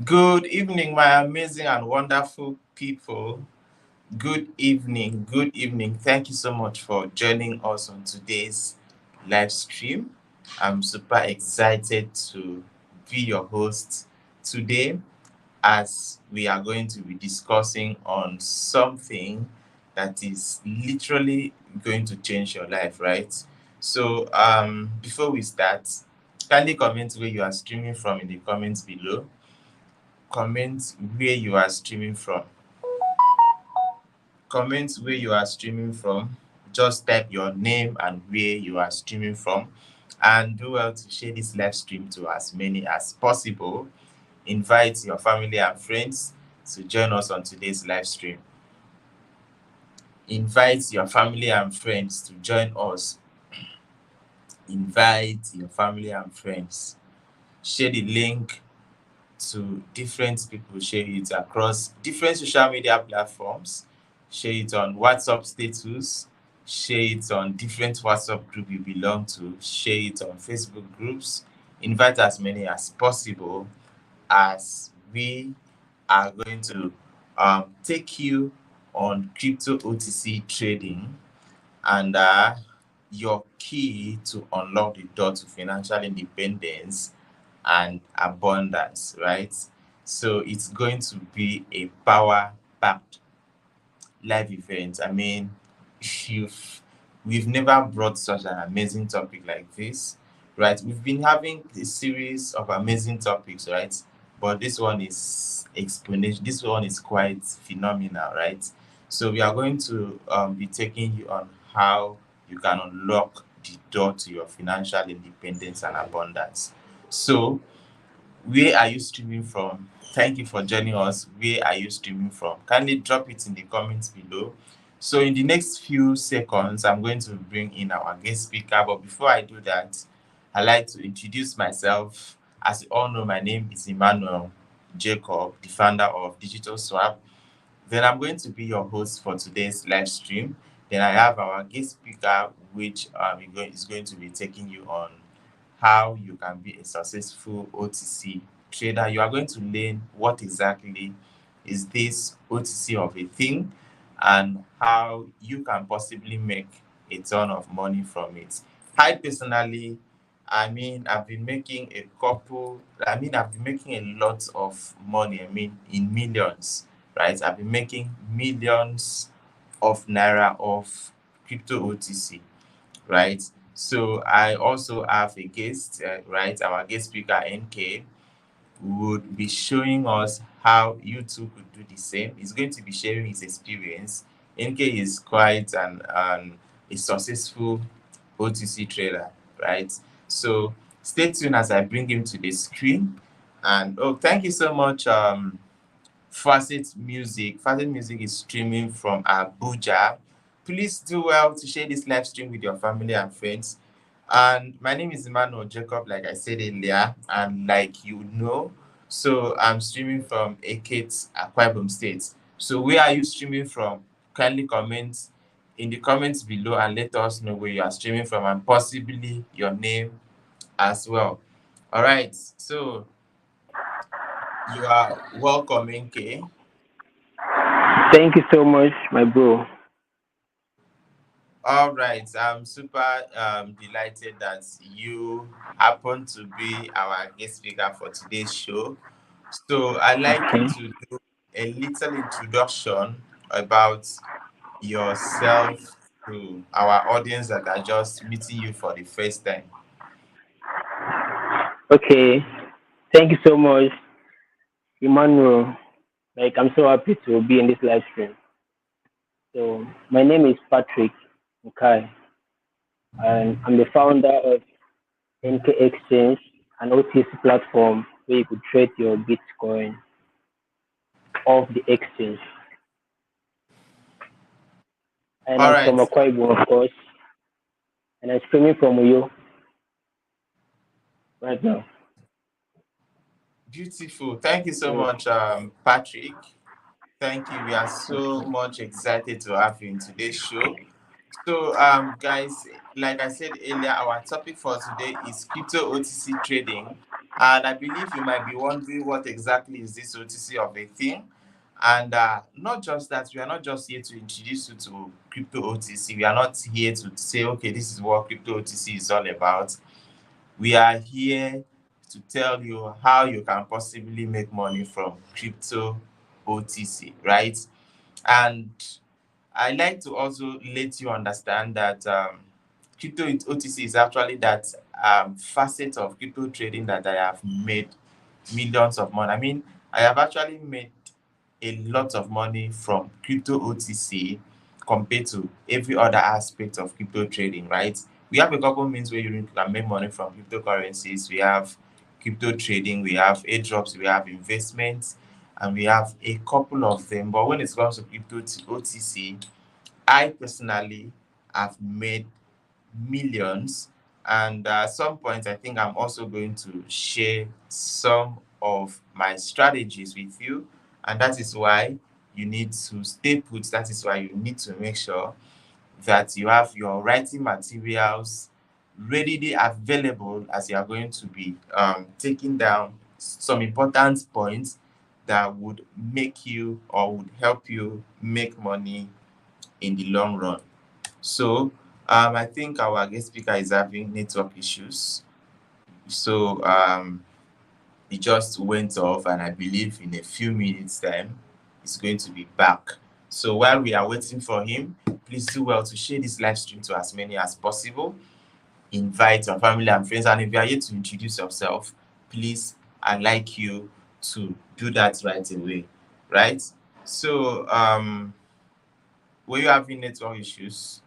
Good evening, my amazing and wonderful people. Good evening. Good evening. Thank you so much for joining us on today's live stream. I'm super excited to be your host today as we are going to be discussing on something that is literally going to change your life, right? So, before we start, kindly comment where you are streaming from in the comments below. Comment where you are streaming from. Comment where you are streaming from. Just type your name and where you are streaming from. And do well to share this live stream to as many as possible. Invite your family and friends to join us on today's live stream. Invite your family and friends to join us. Invite your family and friends. Share the link to different people, share it across different social media platforms, share it on WhatsApp status, share it on different WhatsApp group you belong to, share it on Facebook groups. Invite as many as possible as we are going to take you on crypto OTC trading and your key to unlock the door to financial independence and abundance, right? So it's going to be a power packed live event. I mean, you've we've never brought such an amazing topic like this, right? We've been having a series of amazing topics, right? But this one is exponential. This one is quite phenomenal, right? So we are going to be taking you on how you can unlock the door to your financial independence and abundance. So where are you streaming from? Thank you for joining us. Where are you streaming from? Kindly drop it in the comments below. So in the next few seconds, I'm going to bring in our guest speaker. But before I do that, I'd like to introduce myself. As you all know, my name is Emmanuel Jacob, the founder of Digital Swap. Then I'm going to be your host for today's live stream. Then I have our guest speaker, which is going to be taking you on how you can be a successful OTC trader. You are going to learn what exactly is this OTC of a thing and how you can possibly make a ton of money from it. I personally, I've been making I've been making a lot of money, in millions, right? I've been making millions of naira of crypto OTC, right? So I also have a guest, right? Our guest speaker, NK, would be showing us how you too could do the same. He's going to be sharing his experience. NK is quite a successful OTC trader, right? So stay tuned as I bring him to the screen. And oh, thank you so much, Facet Music. Facet Music is streaming from Abuja. Please do well to share this live stream with your family and friends. And my name is Emmanuel Jacob, like I said earlier, and like you know, so I'm streaming from Ekiti, Akwa Ibom State. So where are you streaming from? Kindly comment in the comments below and let us know where you are streaming from and possibly your name as well. All right, so you are welcome, NK. Thank you so much, my bro. All right, I'm super delighted that you happen to be our guest speaker for today's show. So I'd like you Okay. to do a little introduction about yourself to our audience that are just meeting you for the first time. Okay. Thank you so much, Emmanuel. Like, I'm so happy to be in this live stream. So, my name is Patrick Nkai, and I'm the founder of NK Exchange, an OTC platform where you could trade your Bitcoin off the exchange. And All I'm right, from Akwa Ibom, of course, and I'm streaming from Uyo right now. beautiful. Thank you so So, much, Patrick. Thank you. We are so much excited to have you in today's show. So, guys, like I said earlier, our topic for today is crypto OTC trading. And I believe you might be wondering what exactly is this OTC of a thing. And not just that, we are not just here to introduce you to crypto OTC. We are not here to say, okay, this is what crypto OTC is all about. We are here to tell you how you can possibly make money from crypto OTC, right? And I like to also let you understand that crypto OTC is actually that facet of crypto trading that I have made millions of money. I mean, I have actually made a lot of money from crypto OTC compared to every other aspect of crypto trading, right? We have a couple means where you can make money from cryptocurrencies. We have crypto trading, we have airdrops, we have investments, and we have a couple of them. But when it comes to crypto OTC, I personally have made millions. And at some point, I think I'm also going to share some of my strategies with you. And that is why you need to stay put. That is why you need to make sure that you have your writing materials readily available as you are going to be taking down some important points that would make you or would help you make money in the long run. So I think our guest speaker is having network issues. So it just went off, and I believe in a few minutes' time, it's going to be back. So while we are waiting for him, please do well to share this live stream to as many as possible. Invite your family and friends, and if you are here to introduce yourself, please, I'd like you to do that right away. Right? So were you having network issues?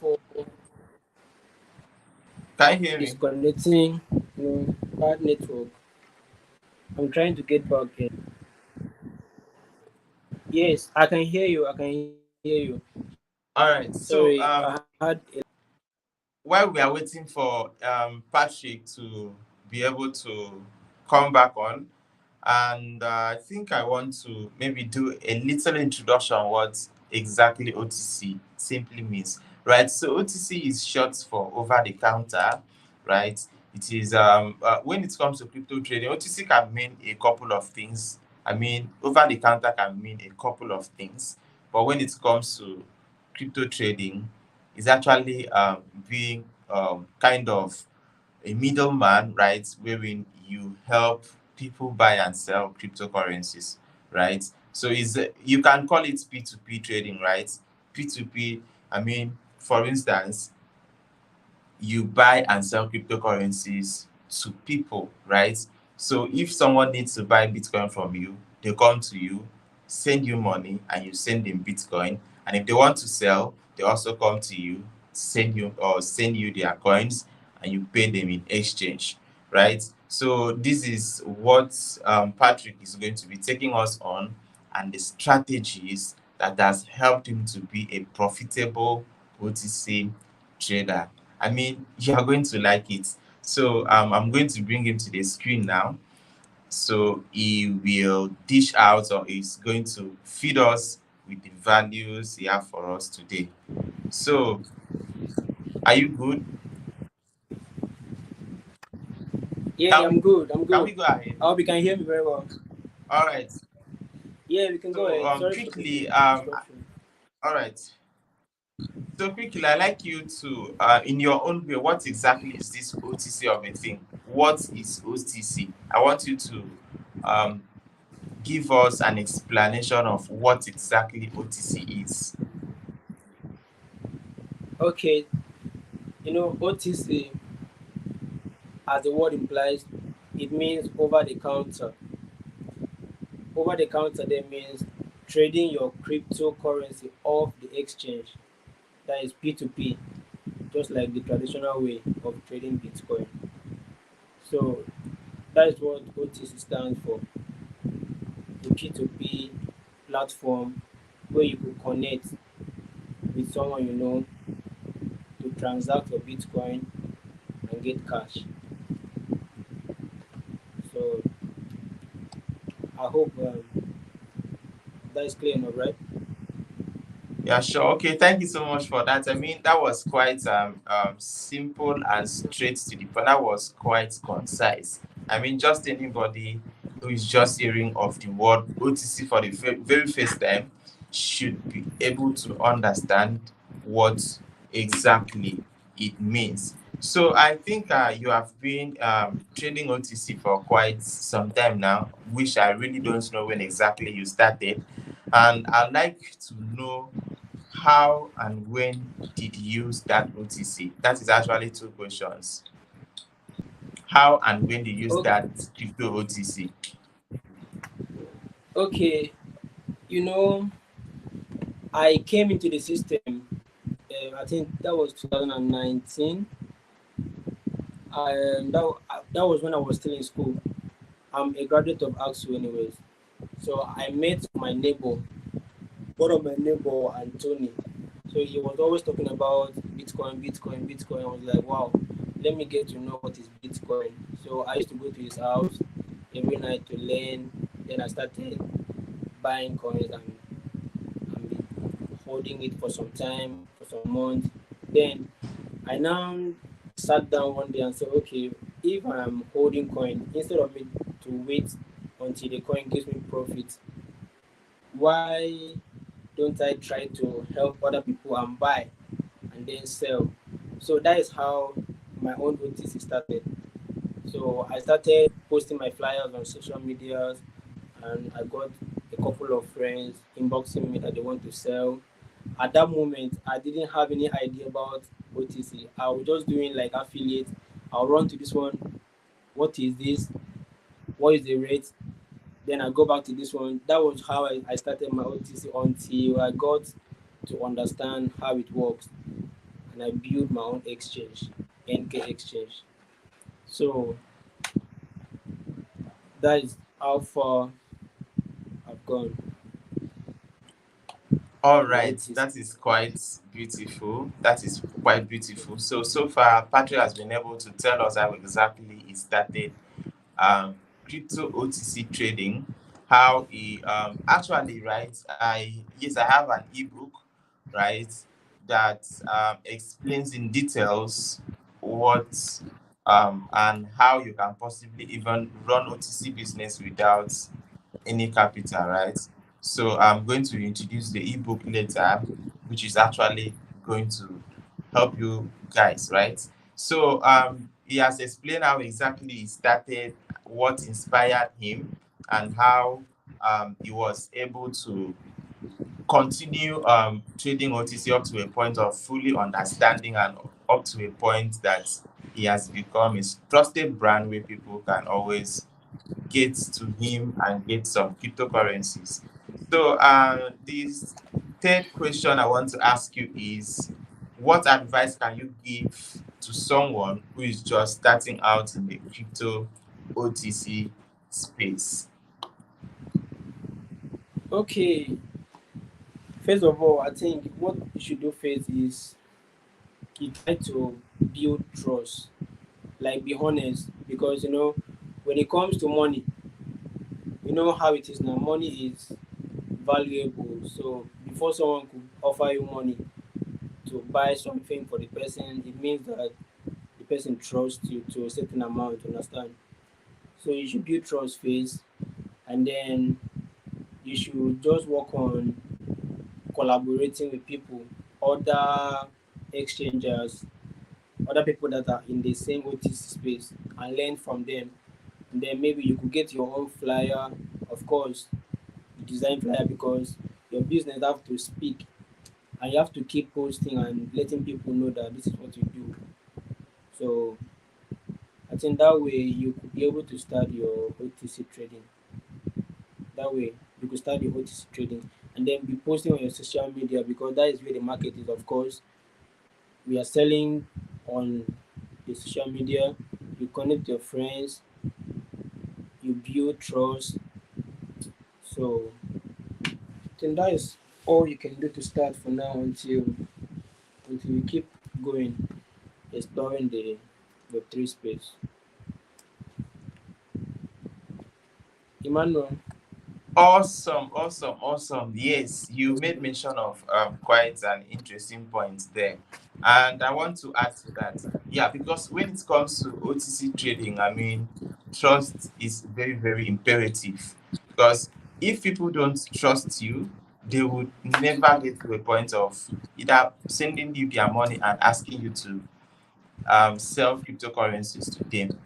For Can you hear me? disconnecting, bad network. I'm trying to get back in. Yes, I can hear you. I can hear you. All right. Sorry, So I had while we are waiting for Patrick to be able to come back on, and I think I want to maybe do a little introduction on what exactly OTC simply means, right? So OTC is short for over the counter, right? It is when it comes to crypto trading, OTC can mean a couple of things. I mean, over the counter can mean a couple of things, but when it comes to crypto trading, it's actually being kind of a middleman, right? Wherein you help people buy and sell cryptocurrencies, right? So is you can call it P2P trading, right? P2P, I mean, for instance, you buy and sell cryptocurrencies to people, right? So if someone needs to buy Bitcoin from you, they come to you, send you money, and you send them Bitcoin. And if they want to sell, they also come to you, send you their coins, and you pay them in exchange, right? So this is what Patrick is going to be taking us on, and the strategies that has helped him to be a profitable OTC trader. I mean, you are going to like it. So I'm going to bring him to the screen now. So he will dish out, or he's going to feed us with the values he has for us today. So are you good? Yeah, Can I'm we good. I'm can good. we go ahead? I hope you can hear me very well. All right. Yeah, we can go So ahead. Sorry for the quickly, disruption. all right. So quickly, I'd like you to, in your own way, what exactly is this OTC of a thing? What is OTC? I want you to um, give us an explanation of what exactly OTC is. Okay, OTC, as the word implies, it means over the counter. Over the counter then means trading your cryptocurrency off the exchange. That is P2P, just like the traditional way of trading Bitcoin. So that is what OTC stands for, the P2P platform where you could connect with someone you know to transact your Bitcoin and get cash. So I hope that is clear enough, right? Yeah, sure. Okay, thank you so much for that. I mean, that was quite simple and straight to the point. That was quite concise. I mean, just anybody who is just hearing of the word OTC for the very first time should be able to understand what exactly it means. So I think you have been trading OTC for quite some time now, which I really don't know when exactly you started. And I'd like to know how and when did you start OTC? That is actually two questions. How and when did you Okay, start crypto OTC? okay. You know, I came into the system. I think that was 2019. That was when I was still in school. I'm a graduate of AXU, anyways. So I met my neighbor, one of my neighbor, Anthony. So he was always talking about Bitcoin, Bitcoin, Bitcoin. I was like, wow, let me get to know what is Bitcoin. So I used to go to his house every night to learn. Then I started buying coins and be holding it for some time, for some months. Then I now sat down one day and said, okay, if I'm holding coin, instead of me to wait until the coin gives me profit, why don't I try to help other people and buy and then sell? So that is how my own OTC started. So I started posting my flyers on social medias, and I got a couple of friends inboxing me that they want to sell. At that moment, I didn't have any idea about OTC. I was just doing like affiliate. I'll run to this one. What is this? What is the rate? Then I go back to this one. That was how I started my OTC until I got to understand how it works, and I built my own exchange, NK Exchange. So that is how far I've gone All in the right, OTC. that is quite beautiful. That is quite beautiful. So far, Patrick has been able to tell us how exactly he started crypto OTC trading, how he actually, right? I have an ebook, right, that explains in details what and how you can possibly even run OTC business without any capital, right? So I'm going to introduce the ebook later, which is actually going to help you guys, right? So he has explained how exactly he started, what inspired him, and how he was able to continue trading OTC up to a point of fully understanding and up to a point that he has become a trusted brand where people can always get to him and get some cryptocurrencies. So this third question I want to ask you is, what advice can you give to someone who is just starting out in the crypto OTC space? Okay, first of all, I think what you should do first is you try to build trust, like be honest, because when it comes to money, you know how it is now. Money is valuable, so before someone could offer you money to buy something for the person, it means that the person trusts you to a certain amount. Understand? So you should build trust first, and then you should just work on collaborating with people, other exchangers, other people that are in the same OTC space, and learn from them. And then maybe you could get your own flyer. Of course, you design flyer because your business have to speak, and you have to keep posting and letting people know that this is what you do. So I think that way you could be able to start your OTC trading. That way you could start your OTC trading and then be posting on your social media, because that is where the market is. Of course, we are selling on the social media. You connect your friends, you build trust. So I think that is all you can do to start for now until you keep going, exploring the three space. Emmanuel. Awesome, awesome, awesome. Yes, you made mention of quite an interesting point there. And I want to add to that. Yeah, because when it comes to OTC trading, I mean, trust is very, very imperative. Because if people don't trust you, they would never get to a point of either sending you their money and asking you to sell cryptocurrencies to them,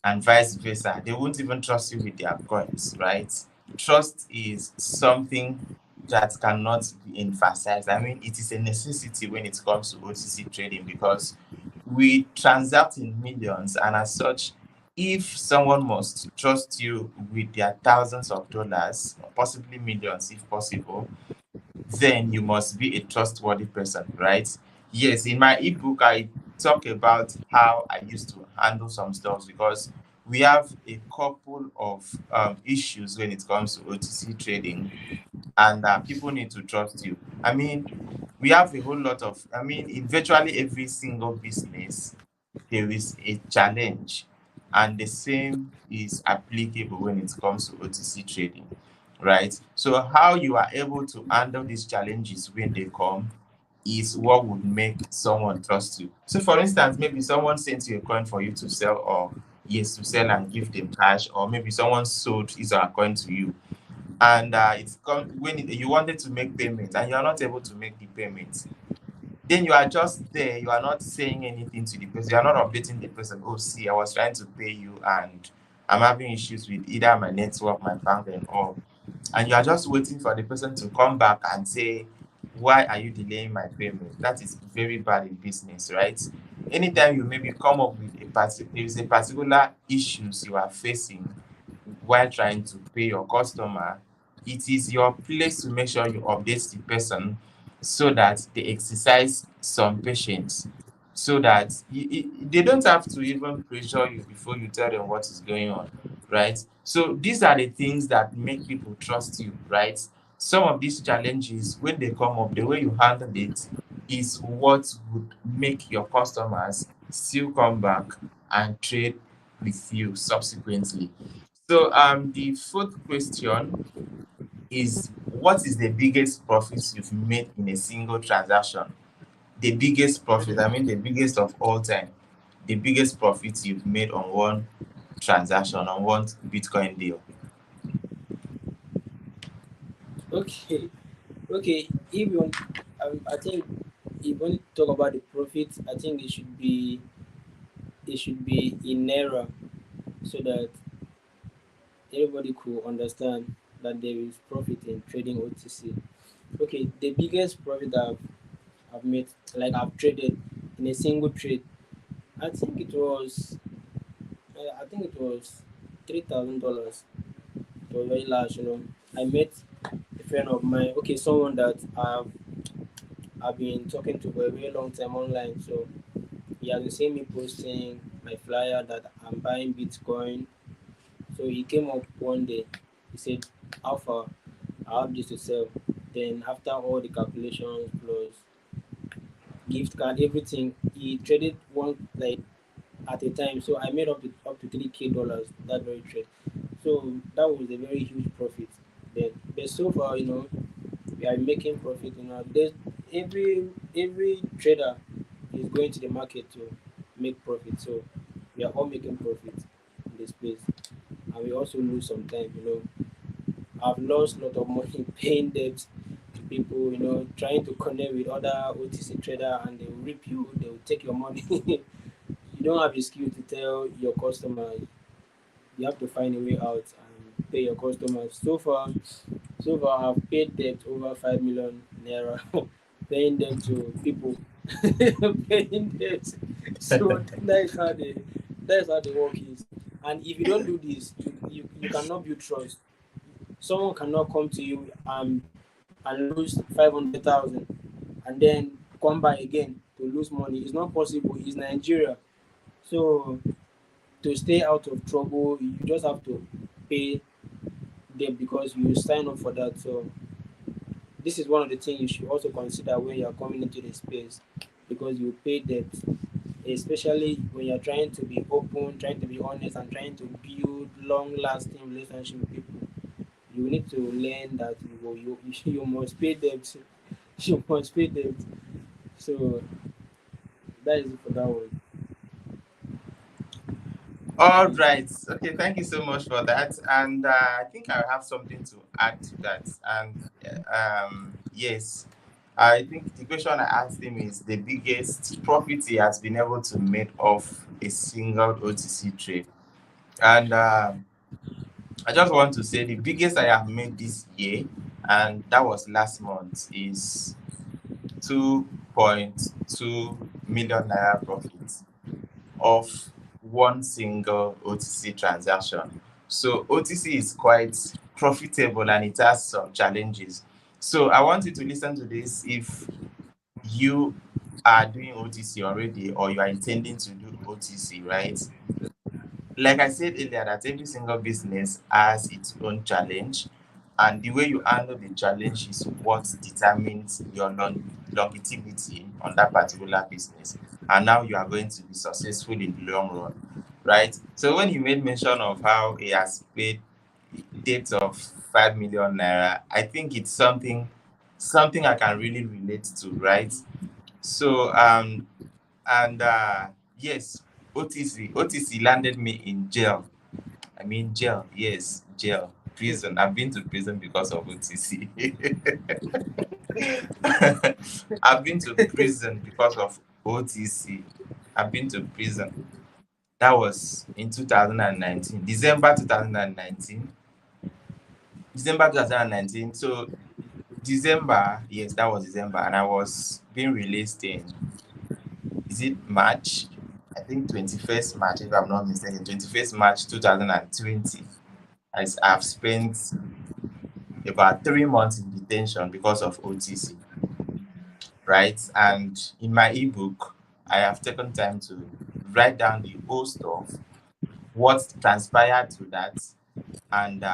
and vice versa. They won't even trust you with their coins, right? Trust is something that cannot be emphasized. I mean, it is a necessity when it comes to OTC trading because we transact in millions, and as such, if someone must trust you with their thousands of dollars, possibly millions if possible, then you must be a trustworthy person, right? Yes, in my ebook, I talk about how I used to handle some stuff because we have a couple of issues when it comes to OTC trading, and people need to trust you. I mean, we have a whole lot of, I mean, in virtually every single business, there is a challenge, and the same is applicable when it comes to OTC trading, right? So, how you are able to handle these challenges when they come is what would make someone trust you. So, for instance, maybe someone sent you a coin for you to sell, or yes, to sell and give them cash, or maybe someone sold his or her coin to you, and it's come when you wanted to make payment and you are not able to make the payment, then you are just there. You are not saying anything to the person. You are not updating the person. Oh, see, I was trying to pay you and I'm having issues with either my network, my bank, and all. And you are just waiting for the person to come back and say, why are you delaying my payment? That is very bad in business, right? Anytime you maybe come up with there is a particular issues you are facing while trying to pay your customer, it is your place to make sure you update the person so that they exercise some patience, so that they don't have to even pressure you before you tell them what is going on, right? So these are the things that make people trust you, right? Some of these challenges, when they come up, the way you handle it is what would make your customers still come back and trade with you subsequently. So the fourth question is, what is the biggest profit you've made in a single transaction? The biggest profit, I mean the biggest of all time. The biggest profit you've made on one transaction, on one Bitcoin deal. Okay, okay. If you want, I think if you want to talk about the profit, I think it should be in naira so that everybody could understand that there is profit in trading OTC. Okay, the biggest profit I've made, like I've traded in a single trade, I think it was $3,000. It was very large. I met a friend of mine, okay, someone that I've been talking to for a very long time online. So he has been seeing me posting my flyer that I'm buying Bitcoin. So he came up one day. He said, "Alpha, I have this to sell." Then after all the calculations plus gift card, everything, he traded one like at a time. So I made up to $3K that very trade. So that was a very huge profit. Then, but so far, we are making profit. There's every trader is going to the market to make profit. So we are all making profit in this space, and we also lose sometimes. I've lost a lot of money paying debt to people. Trying to connect with other OTC trader, and they will rip you. They will take your money. You don't have a skill to tell your customer. You have to find a way out and pay your customers. So far, I've paid debt over 5 million naira, paying them to people, paying debt. So that is how the work is. And if you don't do this, you cannot build trust. Someone cannot come to you and lose 500,000 and then come back again to lose money. It's not possible. It's Nigeria. So to stay out of trouble, you just have to pay them because you sign up for that. So this is one of the things you should also consider when you are coming into the space because you pay debt, especially when you're trying to be open, trying to be honest, and trying to build long-lasting relationship with people. you need to learn that you must pay them. You must pay them. So that is it for that one. All right. Okay. Thank you so much for that. And I think I have something to add to that. And yes, I think the question I asked him is the biggest profit he has been able to make off a single OTC trade. And I just want to say the biggest I have made this year, and that was last month, is 2.2 million naira profit of one single OTC transaction. So OTC is quite profitable and it has some challenges. So I want you to listen to this if you are doing OTC already or you are intending to do OTC, right? Like I said earlier, that every single business has its own challenge, and the way you handle the challenge is what determines your longevity on that particular business. And now you are going to be successful in the long run, right? So when you made mention of how he has paid debt of 5 million naira, I think it's something I can really relate to, right? So and yes, OTC landed me in jail. I mean, jail, yes, jail, prison. I've been to prison because of OTC. I've been to prison because of OTC. I've been to prison. That was in 2019, December 2019. December 2019. So, December, yes, that was December. And I was being released in, is it March? I think 21st March, if I'm not mistaken, 21st March 2020. I've spent about 3 months in detention because of OTC, right? And in my ebook, I have taken time to write down the whole stuff, what transpired to that, and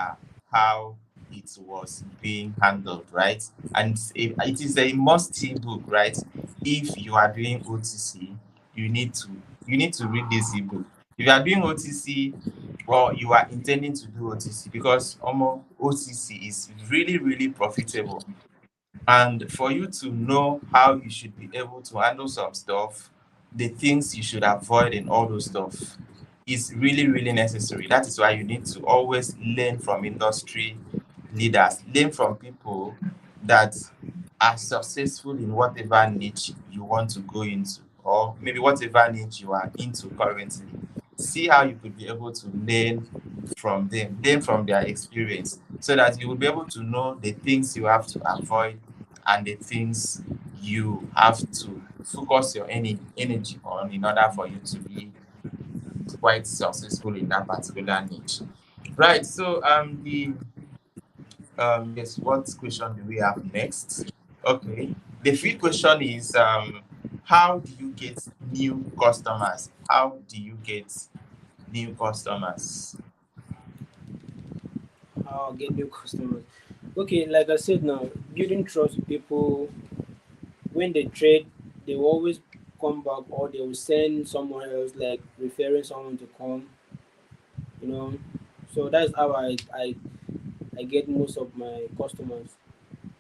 how it was being handled, right? And it is a must-see book, right? If you are doing OTC, you need to you need to read this ebook. If you are doing OTC or you are intending to do OTC, because OTC is really really profitable, and for you to know how you should be able to handle some stuff, the things you should avoid and all those stuff is really, really necessary. That is why you need to always learn from industry leaders, learn from people that are successful in whatever niche you want to go into, or maybe whatever niche you are into currently. See how you could be able to learn from them, learn from their experience, so that you will be able to know the things you have to avoid and the things you have to focus your energy on in order for you to be quite successful in that particular niche. Right. So the yes, what question do we have next? Okay. The fifth question is how do you get new customers? How do you get new customers? How I get new customers. Okay, like I said now, building trust with people when they trade, they will always come back or they will send someone else like referring someone to come, you know. So that's how I get most of my customers.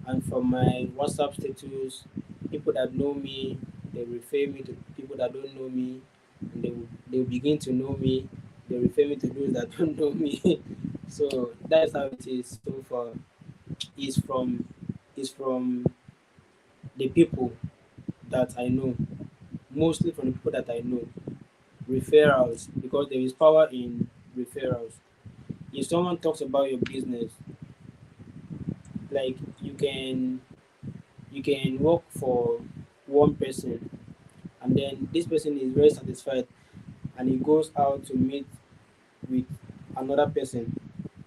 And from my WhatsApp status, people that know me, they refer me to people that don't know me, and they will begin to know me. They refer me to those that don't know me. So that's how it is so far. Is from is from the people that I know, mostly from the people that I know. Referrals, because there is power in referrals. If someone talks about your business, like you can work for one person, and then this person is very satisfied, and he goes out to meet with another person.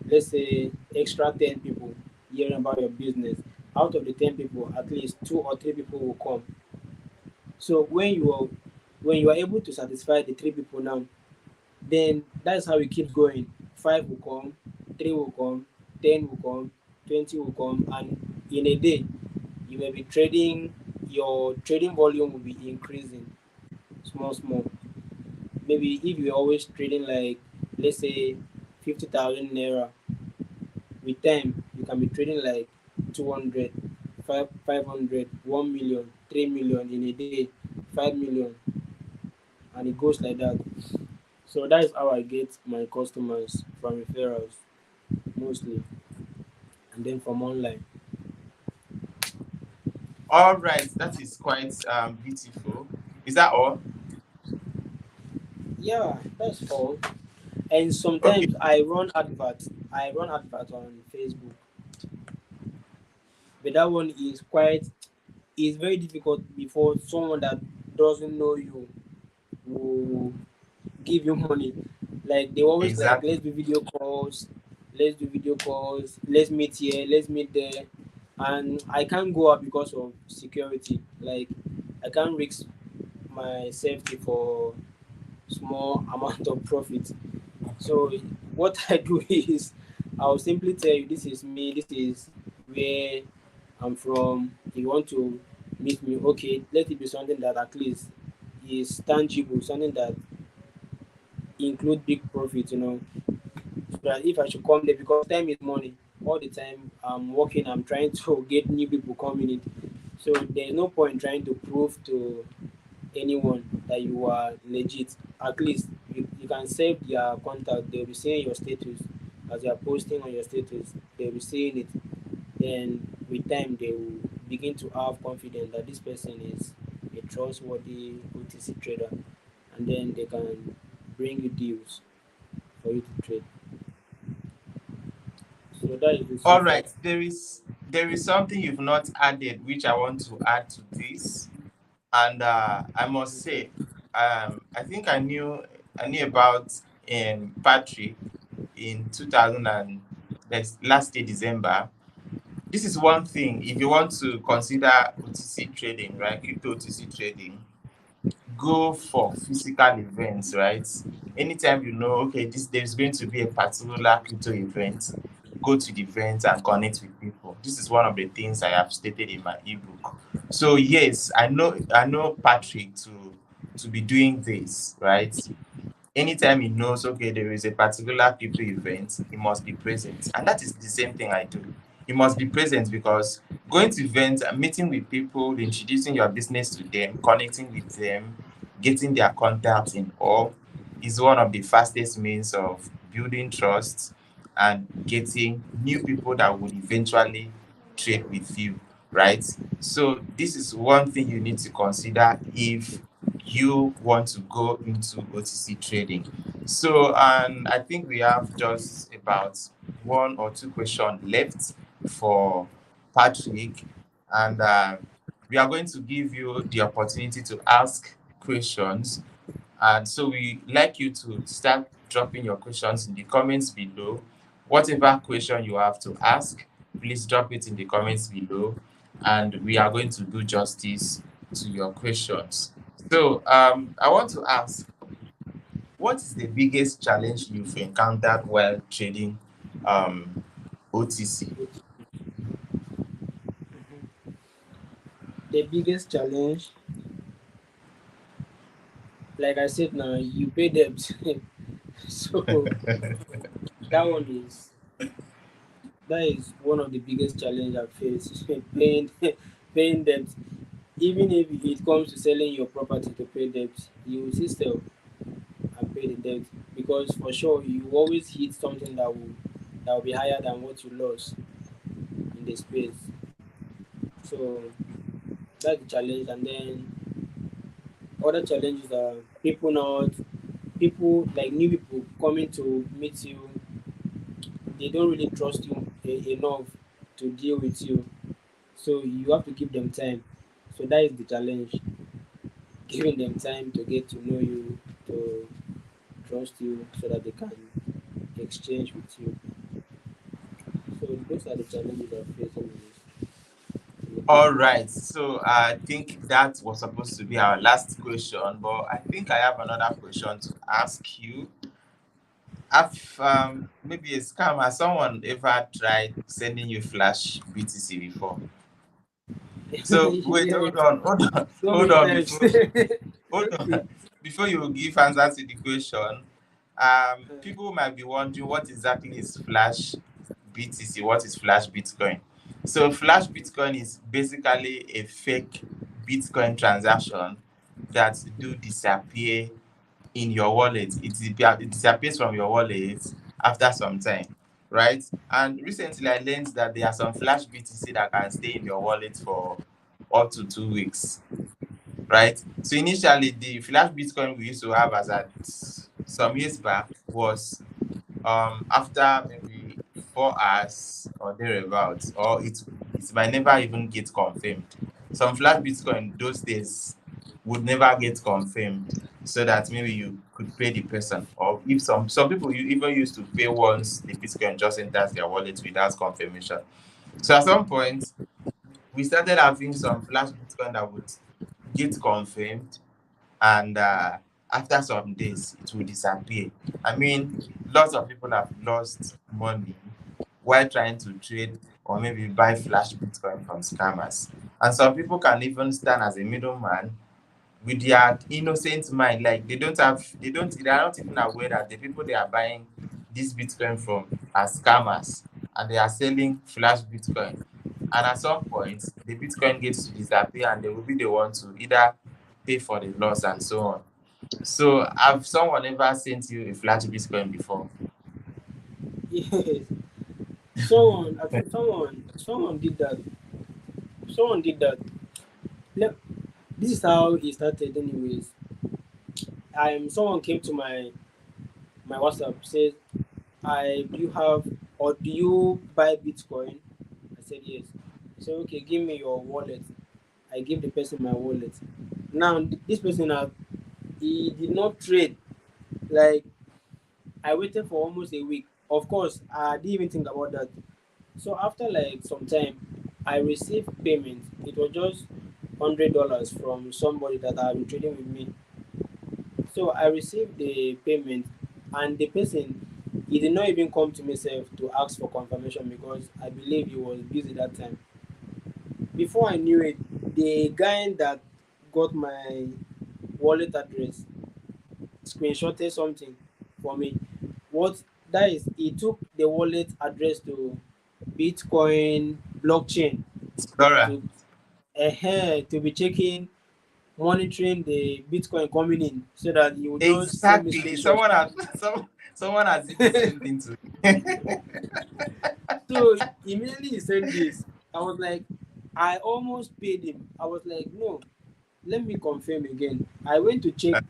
Let's say extra 10 people hearing about your business. Out of the 10 people, at least 2 or 3 people will come. So when you are able to satisfy the 3 people now, then that's how it keeps going. 5 will come, 3 will come, 10 will come, 20 will come, and in a day you may be trading. Your trading volume will be increasing small small. Maybe if you're always trading like, let's say, 50,000 naira with time you can be trading like 200, 500, 1 million, 3 million in a day, 5 million, and it goes like that. So that is how I get my customers, from referrals mostly, and then from online. All right, that is quite beautiful. Is that all? Yeah, that's all. And Okay, sometimes I run adverts on Facebook, but that one is very difficult before someone that doesn't know you will give you money. Like they always like, exactly. let's do video calls, let's meet here, let's meet there, and I can't go out because of security. Like I can't risk my safety for small amount of profit. So what I do is I'll simply tell you, this is me, this is where I'm from. If you want to meet me, okay, let it be something that at least is tangible, something that include big profit, so that if I should come there, because time is money. All the time I'm working, I'm trying to get new people coming in. So there's no point trying to prove to anyone that you are legit. At least you can save their contact. They'll be seeing your status as you are posting on your status. They'll be seeing it. Then with time, they will begin to have confidence that this person is a trustworthy OTC trader, and then they can bring you deals for you to trade. So that is it so All far. right, there is something you've not added, which I want to add to this, and I must say, I think I knew about Patrick in 2000 and last year December. This is one thing if you want to consider OTC trading, right? Crypto OTC trading, go for physical events, right? Anytime you know, okay, this there's going to be a particular crypto event, go to the event and connect with people. This is one of the things I have stated in my ebook. So yes, I know Patrick to be doing this, right? Anytime he knows, okay, there is a particular people event, he must be present. And that is the same thing I do. He must be present because going to events, meeting with people, introducing your business to them, connecting with them, getting their contacts in all is one of the fastest means of building trust and getting new people that would eventually trade with you, right? So this is one thing you need to consider if you want to go into OTC trading. So, and I think we have just about one or two questions left for Patrick, and we are going to give you the opportunity to ask questions. And so we like you to start dropping your questions in the comments below. Whatever question you have to ask, please drop it in the comments below, and we are going to do justice to your questions. So I want to ask, what is the biggest challenge you've encountered while trading OTC? The biggest challenge, like I said, now you pay debt. So that one is that is one of the biggest challenge I face. Paying debt. Even if it comes to selling your property to pay debt, you will still sell and pay the debt, because for sure you always hit something that will be higher than what you lost in the space. So that's the challenge. And then other challenges are people like new people coming to meet you. They don't really trust you enough to deal with you. So you have to give them time. So that is the challenge. Giving them time to get to know you, to trust you, so that they can exchange with you. So those are the challenges I'm facing in the All business. right. So I think that was supposed to be our last question, but I think I have another question to ask you. Have maybe a scam, has someone ever tried sending you flash BTC before? So wait, Yes, hold on, so hold many on times. before hold on before you give answer to the question. People might be wondering what exactly is flash BTC, what is Flash Bitcoin? So Flash Bitcoin is basically a fake Bitcoin transaction that do disappear in your wallet. It disappears from your wallet after some time, right? And recently I learned that there are some Flash BTC that can stay in your wallet for up to 2 weeks, right? So initially, the Flash Bitcoin we used to have as at some years back was after maybe 4 hours or thereabouts, or it might never even get confirmed. Some Flash Bitcoin those days would never get confirmed, so that maybe you could pay the person, or if some people you even used to pay once the Bitcoin just enters their wallet without confirmation. So at some point we started having some Flash Bitcoin that would get confirmed, and after some days it will disappear. I mean, lots of people have lost money while trying to trade or maybe buy Flash Bitcoin from scammers. And some people can even stand as a middleman with their innocent mind. Like they are not even aware that the people they are buying this Bitcoin from are scammers, and they are selling Flash Bitcoin. And at some point, the Bitcoin gets to disappear, and they will be the one to either pay for the loss and so on. So, have someone ever sent you a Flash Bitcoin before? Yes. Someone, I think someone did that. Someone did that. Le- This is how it started, anyways. Someone came to my WhatsApp, says, "I do you have or do you buy Bitcoin?" I said yes. He said, "Okay, give me your wallet." I gave the person my wallet. Now this person he did not trade. Like, I waited for almost a week. Of course, I didn't even think about that. So after like some time, I received payment. It was just $100 from somebody that had been trading with me. So I received the payment, and the person, he did not even come to myself to ask for confirmation because I believe he was busy that time. Before I knew it, the guy that got my wallet address screenshotted something for me. What that is, he took the wallet address to Bitcoin blockchain Explorer. to to be checking, monitoring the Bitcoin coming in so that he would just send me Exactly. screenshot. Someone has did the same thing to me. So immediately he sent this. I was like, I almost paid him. I was like, no, let me confirm again. I went to check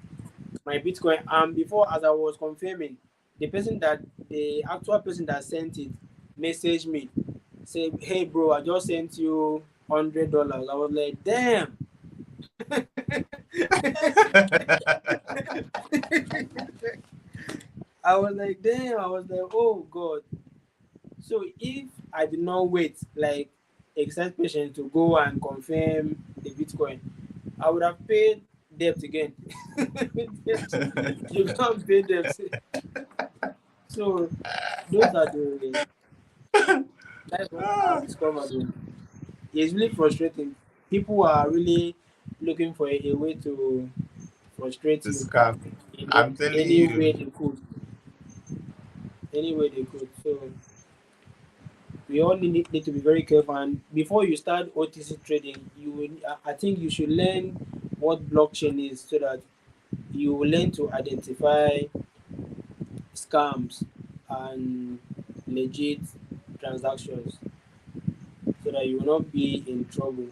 my Bitcoin, and before, as I was confirming, the actual person that sent it messaged me, say, "Hey bro, I just sent you $100." I was like, damn. I was like, damn. I was like, oh god. So if I did not wait like exact patient to go and confirm the Bitcoin, I would have paid debt again. You can't pay debt. So those are the that's what I've discovered. It's really frustrating. People are really looking for a way to frustrate To you scam. in I'm telling any you. way they could. Any way they could. So we all need to be very careful. And before you start OTC trading, I think you should learn what blockchain is so that you will learn to identify scams and legit transactions so that you will not be in trouble.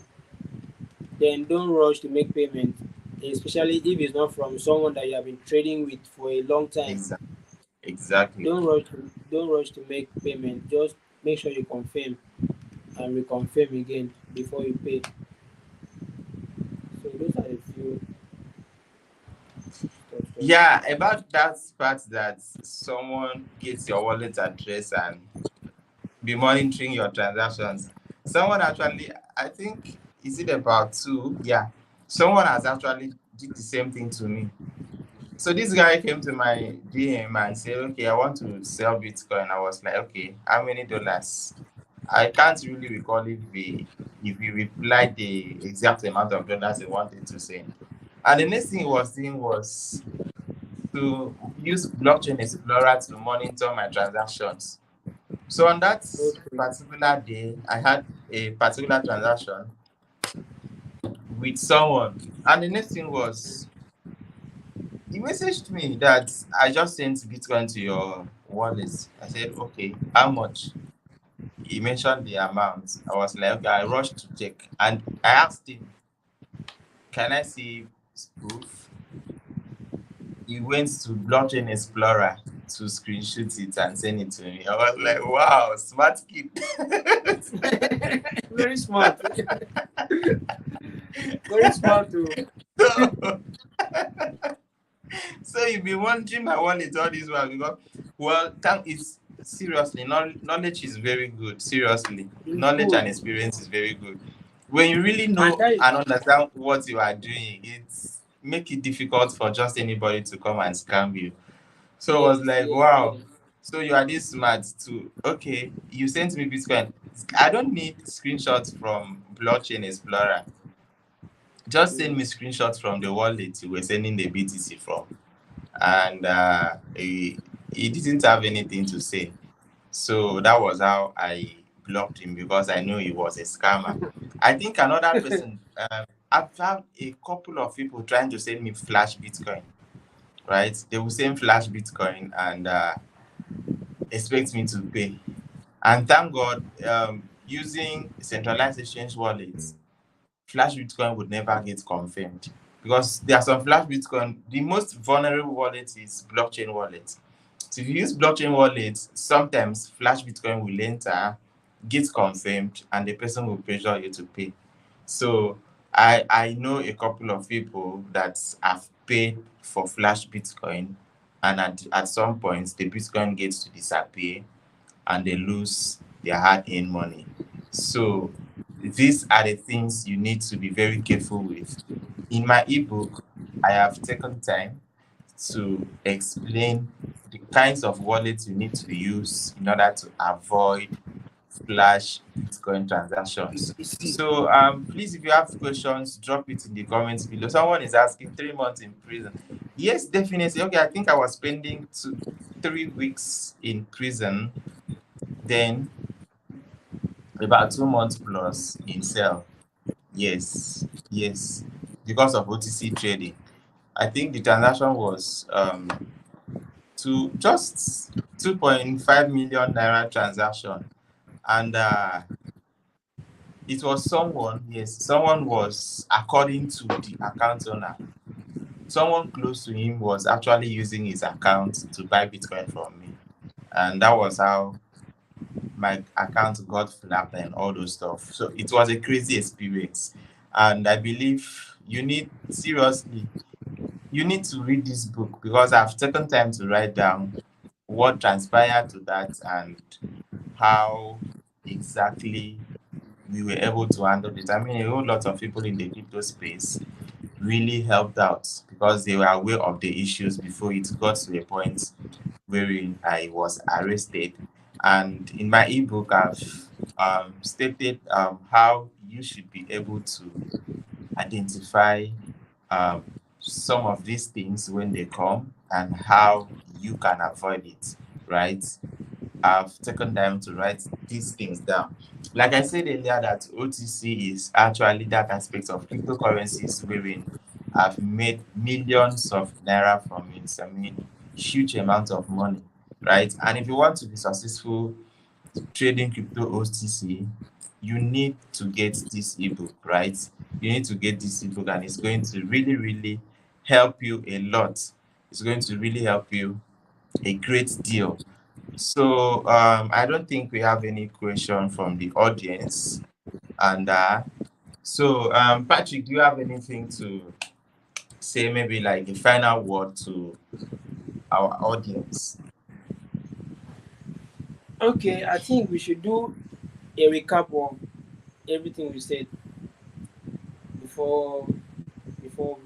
Then don't rush to make payment, especially if it's not from someone that you have been trading with for a long time. Exactly. Exactly. Don't rush to make payment. Just make sure you confirm and reconfirm again before you pay. So those are a few stuff. Yeah, about that part that someone gets your wallet address and be monitoring your transactions. Someone actually, I think, is it about two? Yeah. Someone has actually did the same thing to me. So this guy came to my DM and said, okay, I want to sell Bitcoin. I was like, okay, how many dollars? I can't really recall if he replied the exact amount of dollars he wanted to send. And the next thing he was doing was to use blockchain explorer to monitor my transactions. So on that Okay. particular day, I had a particular transaction with someone, and the next thing was he messaged me that I just sent Bitcoin to your wallet. I said, okay, how much? He mentioned the amount. I was like, okay, I rushed to check, and I asked him, can I see proof? He went to Blockchain Explorer to screenshot it and send it to me. I was like, wow, smart kid. Very smart. Very smart too. so, so you've been wondering my wallet all this while because, well, it's seriously, knowledge is very good. Seriously, It's knowledge and good. experience is very good. When you really And know that is and understand what you are doing, it's make it difficult for just anybody to come and scam you. So I was yes, like, yes, wow. yes. So you are this smart too. Okay, you sent me Bitcoin. I don't need screenshots from Blockchain Explorer. Just send me Yes. screenshots from the wallet you were sending the BTC from. And he didn't have anything to say. So that was how I blocked him because I knew he was a scammer. I think another person, I've had a couple of people trying to send me flash Bitcoin, right? They will send flash Bitcoin and expect me to pay. And thank God, using centralized exchange wallets, Flash Bitcoin would never get confirmed because there are some Flash Bitcoin. The most vulnerable wallet is blockchain wallet. So if you use blockchain wallet, sometimes Flash Bitcoin will enter, get confirmed, and the person will pressure you to pay. So I know a couple of people that have paid for Flash Bitcoin, and at some point the Bitcoin gets to disappear and they lose their hard-earned money. So these are the things you need to be very careful with. In my ebook, I have taken time to explain the kinds of wallets you need to use in order to avoid flash Bitcoin transactions. You see. So please, if you have questions, drop it in the comments below. Someone is asking 3 months in prison. Yes, definitely. Okay, I think I was spending 3 weeks in prison, then about 2 months plus in cell. Yes, yes, because of OTC trading. I think the transaction was to just 2.5 million naira transaction, and it was someone. Yes, someone was, according to the account owner, someone close to him was actually using his account to buy Bitcoin from me, and that was how my account got flagged and all those stuff. So it was a crazy experience. And I believe you need, seriously, you need to read this book because I've taken time to write down what transpired to that and how exactly we were able to handle it. I mean, a whole lot of people in the crypto space really helped out because they were aware of the issues before it got to a point wherein I was arrested. And in my ebook, I've stated how you should be able to identify um, some of these things when they come and how you can avoid it, right? I've taken time to write these things down. Like I said earlier, that OTC is actually that aspect of cryptocurrencies wherein I've made millions of naira from it. I mean, huge amounts of money, right? And if you want to be successful trading crypto OTC, you need to get this ebook, right? You need to get this ebook, and it's going to really, really help you a lot. It's going to really help you a great deal. So I don't think we have any question from the audience. And Patrick, do you have anything to say, maybe like a final word to our audience? Okay, I think we should do a recap of everything we said before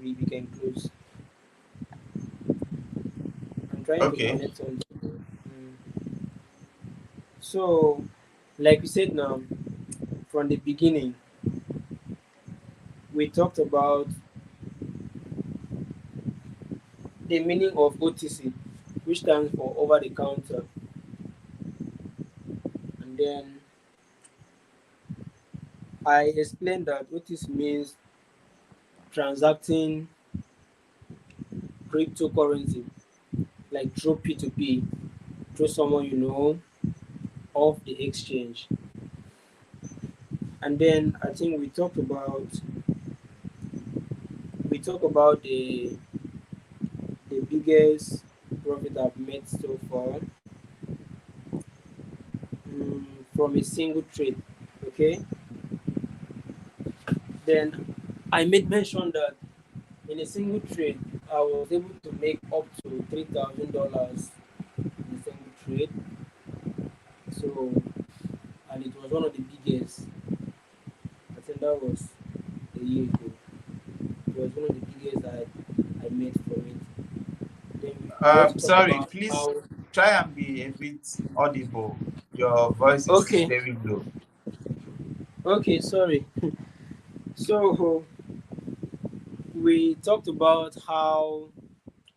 we can close. I'm trying to Okay. connect on. So, like we said now, from the beginning, we talked about the meaning of OTC, which stands for over the counter. then I explained that OTC means transacting cryptocurrency, like through P2P, through someone you know, off the exchange. And then I think we talk about the biggest profit I've made so far, mm, from a single trade. Okay, then I made mention that in a single trade I was able to make up to $3,000 in a single trade. So, and it was one of the biggest. I think that was a year ago. It was one of the biggest I made from it. Then we also talk Sorry, about please how. try and be a bit audible. Your voice is Okay, very low. okay, sorry. So we talked about how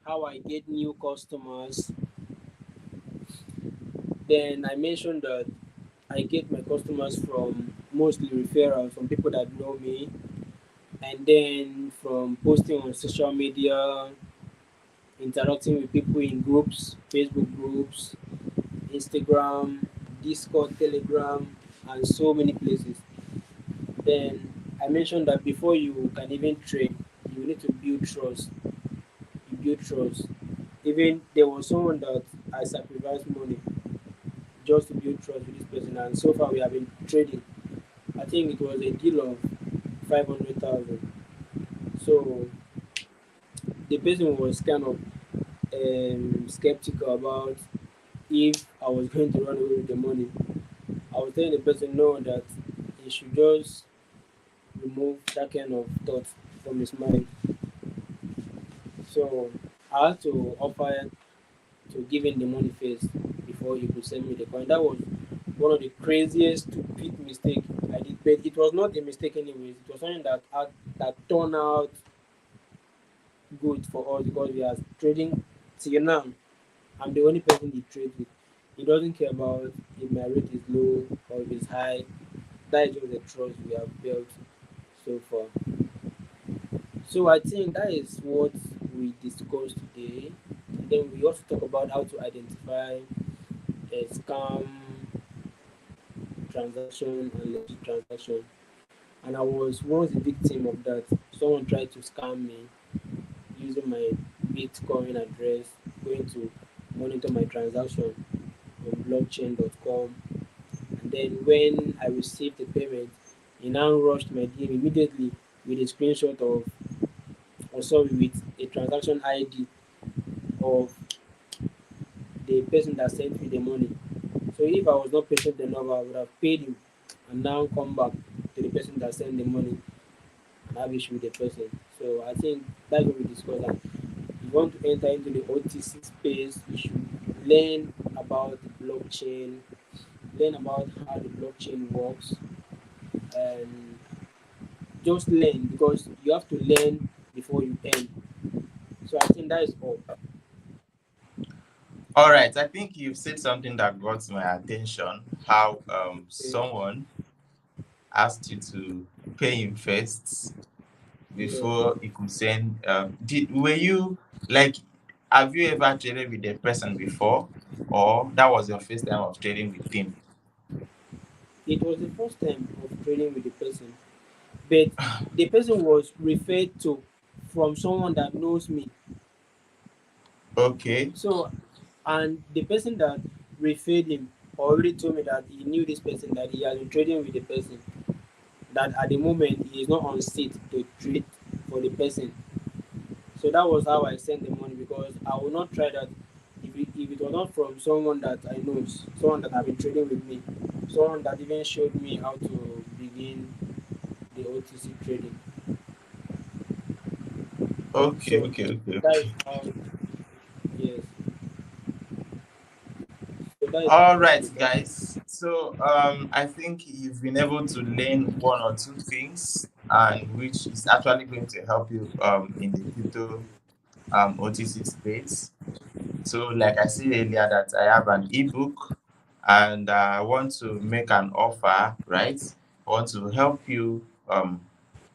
I get new customers. Then I mentioned that I get my customers from mostly referrals from people that know me, and then from posting on social media, interacting with people in groups, Facebook groups, Instagram, Discord, Telegram, and so many places. Then I mentioned that before you can even trade, you need to build trust. You build trust. Even there was someone that I sacrificed money just to build trust with this person, and so far we have been trading. I think it was a deal of 500,000. So the person was kind of skeptical about if I was going to run away with the money. I was telling the person no, that he should just remove that kind of thought from his mind. So I had to offer to give him the money first before he could send me the coin. That was one of the craziest stupid mistake I did. But it was not a mistake anyways. It was something that turned out good for us because we are trading till now. I'm the only person he trades with. He doesn't care about if my rate is low or if it's high. That is just the trust we have built so far. So I think that is what we discussed today. And then we also talk about how to identify a scam transaction and legit transaction. And I was once a victim of that. Someone tried to scam me using my Bitcoin address, going to monitor my transaction on blockchain.com. And then when I received the payment, he now rushed my DM immediately with a screenshot of, or sorry, with a transaction ID of the person that sent me the money. So if I was not patient enough, I would have paid him and now come back to the person that sent the money and have issue with the person. So I think that's what we discussed. And if you want to enter into the OTC space, you should learn about the blockchain, learn about how the blockchain works, and just learn because you have to learn before you earn. So I think that is all. All right, I think you've said something that got my attention. How Okay. someone asked you to pay him first Yeah. before he could send. Did were you like? Have you ever traded with the person before, or that was your first time of trading with him? It was the first time of trading with the person, but the person was referred to from someone that knows me. Okay, So, and the person that referred him already told me that he knew this person, that he has been trading with the person, that at the moment he is not on seat to trade for the person. So that was how I sent the money because I will not try that if it was not from someone that I know, someone that have been trading with me, someone that even showed me how to begin the OTC trading. okay, So okay, okay, that is okay. how, yes. So that is All how right, we got. guys. So I think you've been able to learn one or two things, and which is actually going to help you in the crypto OTC space. So, like I said earlier, that I have an ebook and I want to make an offer, right? I want to help you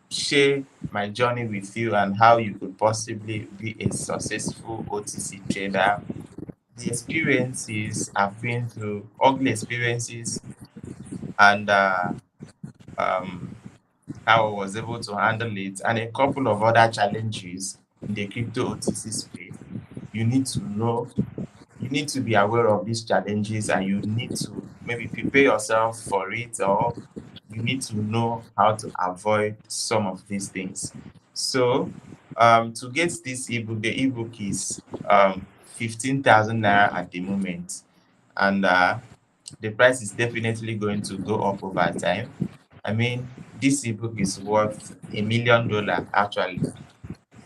share my journey with you and how you could possibly be a successful OTC trader. The experiences I've been through, ugly experiences, and um, how I was able to handle it, and a couple of other challenges in the crypto OTC space. You need to know, you need to be aware of these challenges, and you need to maybe prepare yourself for it, or you need to know how to avoid some of these things. So, to get this ebook, the ebook is 15,000 naira at the moment, and the price is definitely going to go up over time. I mean, this ebook is worth $1 million actually.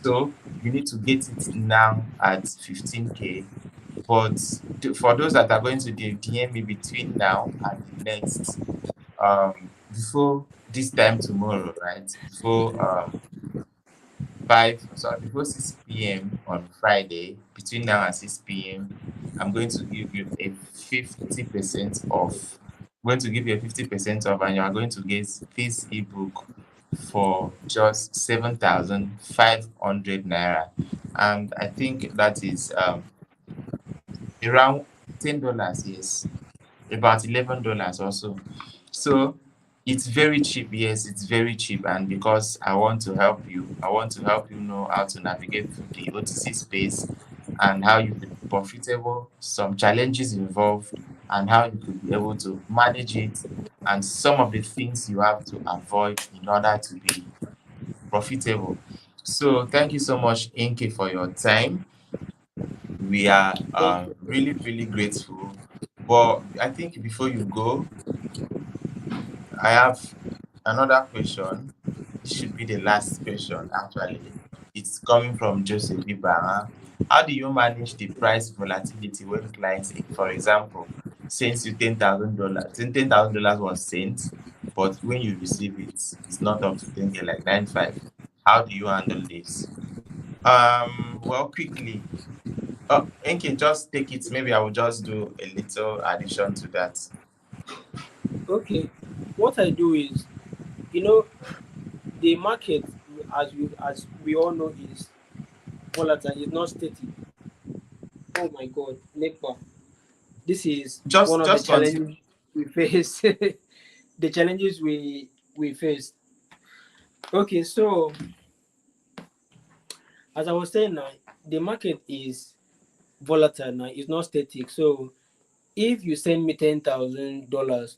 So you need to get it now at 15K. But for those that are going to DM me between now and the next, before this time tomorrow, right? Before 6 p.m. on Friday, between now and 6 p.m., I'm going to give you a 50% off. I'm going to give you a 50% off, and you are going to get this ebook for just 7,500 naira. And I think that is around $10, yes, about $11 also. So it's very cheap. Yes, it's very cheap. And because I want to help you, I want to help you know how to navigate through the OTC space and how you could be profitable, some challenges involved, and how you could be able to manage it, and some of the things you have to avoid in order to be profitable. So thank you so much, Inke, for your time. We are Thank you. really, really grateful. But I think before you go, I have another question. This should be the last question, actually. It's coming from Joseph Ibara. How do you manage the price volatility when clients, for example, sends you $10,000, $10,000 was sent, but when you receive it, it's not up to 10K, like 9.5. How do you handle this? Well, quickly. Enki, just take it. Maybe I will just do a little addition to that. Okay, what I do is, you know, the market, as we all know, is volatile. It's not static. Oh my God, NEPA. This is one of the Just continue. challenges we face. The challenges we face. Okay, so as I was saying now, the market is volatile now. It's not static. So if you send me $10,000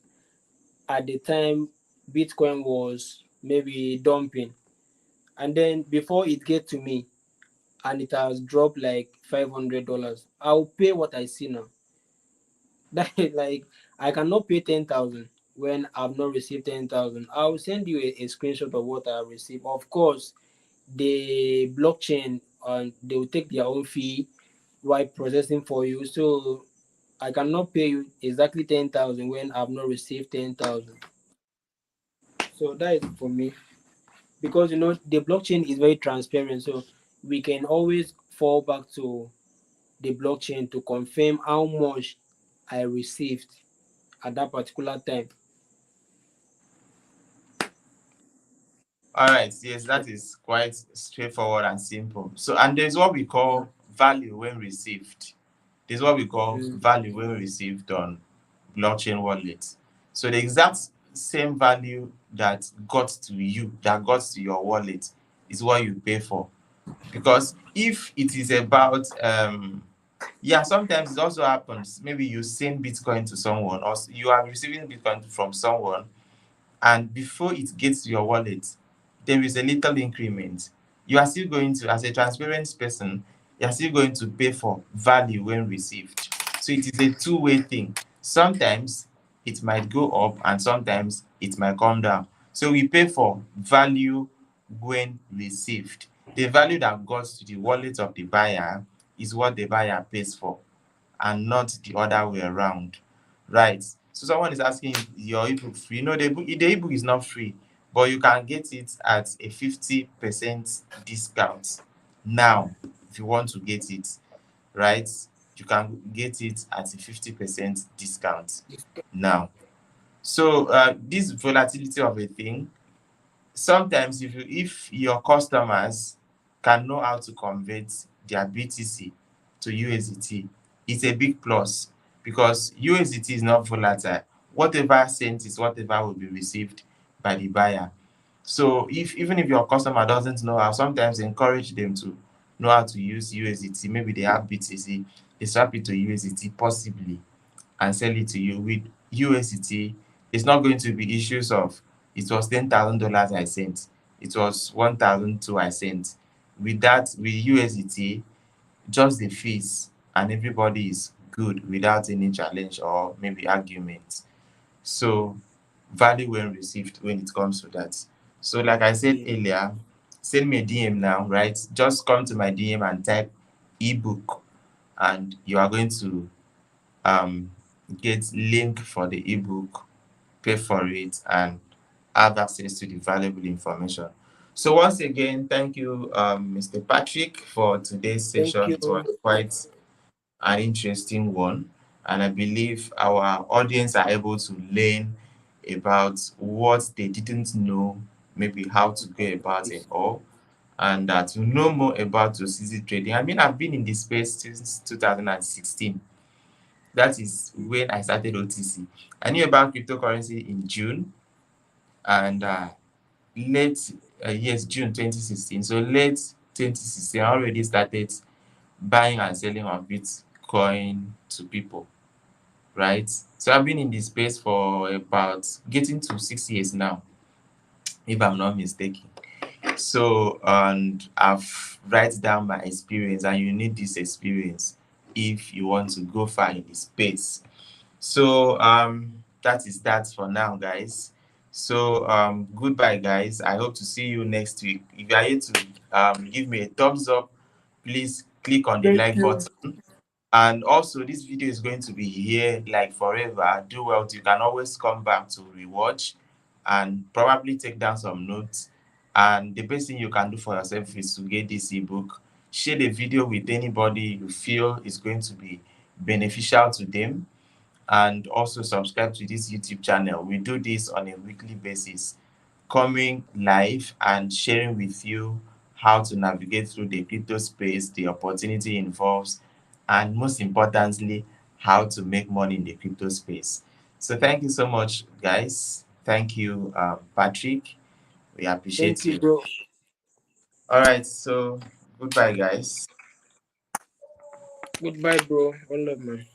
at the time Bitcoin was maybe dumping, and then before it get to me and it has dropped like $500, I'll pay what I see now. That is like, I cannot pay 10,000 when I've not received 10,000. I'll send you a screenshot of what I have received. Of course, the blockchain, and they will take their own fee while processing for you. So I cannot pay you exactly 10,000 when I've not received 10,000. So that is for me, because the blockchain is very transparent. So we can always fall back to the blockchain to confirm how much I received at that particular time. All right. Yes, that is quite straightforward and simple. So, and there's what we call value when received. There's what we call Mm. value when received on blockchain wallet. So the exact same value that got to you, that got to your wallet, is what you pay for. Because if it is about yeah, sometimes it also happens. Maybe you send Bitcoin to someone, or you are receiving Bitcoin from someone, and before it gets to your wallet, there is a little increment. You are still going to, as a transparent person, you are still going to pay for value when received. So it is a two-way thing. Sometimes it might go up and sometimes it might come down. So we pay for value when received. The value that goes to the wallet of the buyer is what the buyer pays for, and not the other way around. Right. So someone is asking your ebook free. No, the ebook is not free, but you can get it at a 50% discount now if you want to get it. Right. you can get it at a 50% discount now. So this volatility of a thing, sometimes if your customers can know how to convert their BTC to USDT, it's a big plus, because USDT is not volatile. Whatever sent is whatever will be received by the buyer. So even if your customer doesn't know how, sometimes encourage them to know how to use USDT. Maybe they have BTC, they swap it to USDT possibly and sell it to you with USDT. It's not going to be issues of it was $10,000 I sent, it was 1,002 I sent. With that, with USDT, just the fees, and everybody is good without any challenge or maybe argument. So value when received when it comes to that. So like I said Yeah. earlier, send me a DM now, right? Just come to my DM and type ebook, and you are going to um, get link for the ebook, pay for it, and have access to the valuable information. So once again, thank you, Mr. Patrick, for today's Thank session. It you. was quite an interesting one, and I believe our audience are able to learn about what they didn't know, maybe how to go about it all, and to know more about OTC trading. I mean, I've been in this space since 2016. That is when I started OTC. I knew about cryptocurrency in June, and late, yes, June 2016. So late 2016, I already started buying and selling of Bitcoin to people, right? So I've been in this space for about getting to 6 years now, if I'm not mistaken. So, and I've write down my experience, and you need this experience if you want to go far in this space. So that is that for now, guys. So goodbye, guys. I hope to see you next week. If you are here to give me a thumbs up, please click on the Thank like you. button. And also, this video is going to be here like forever. Do well, you can always come back to rewatch and probably take down some notes. And the best thing you can do for yourself is to get this ebook. Share the video with anybody you feel is going to be beneficial to them, and also subscribe to this YouTube channel. We do this on a weekly basis, coming live and sharing with you how to navigate through the crypto space, the opportunity involves, and most importantly, how to make money in the crypto space. So thank you so much, guys. Thank you, Patrick. We Thank appreciate you, you. bro. All right, so goodbye, guys. Goodbye, bro. One love, man.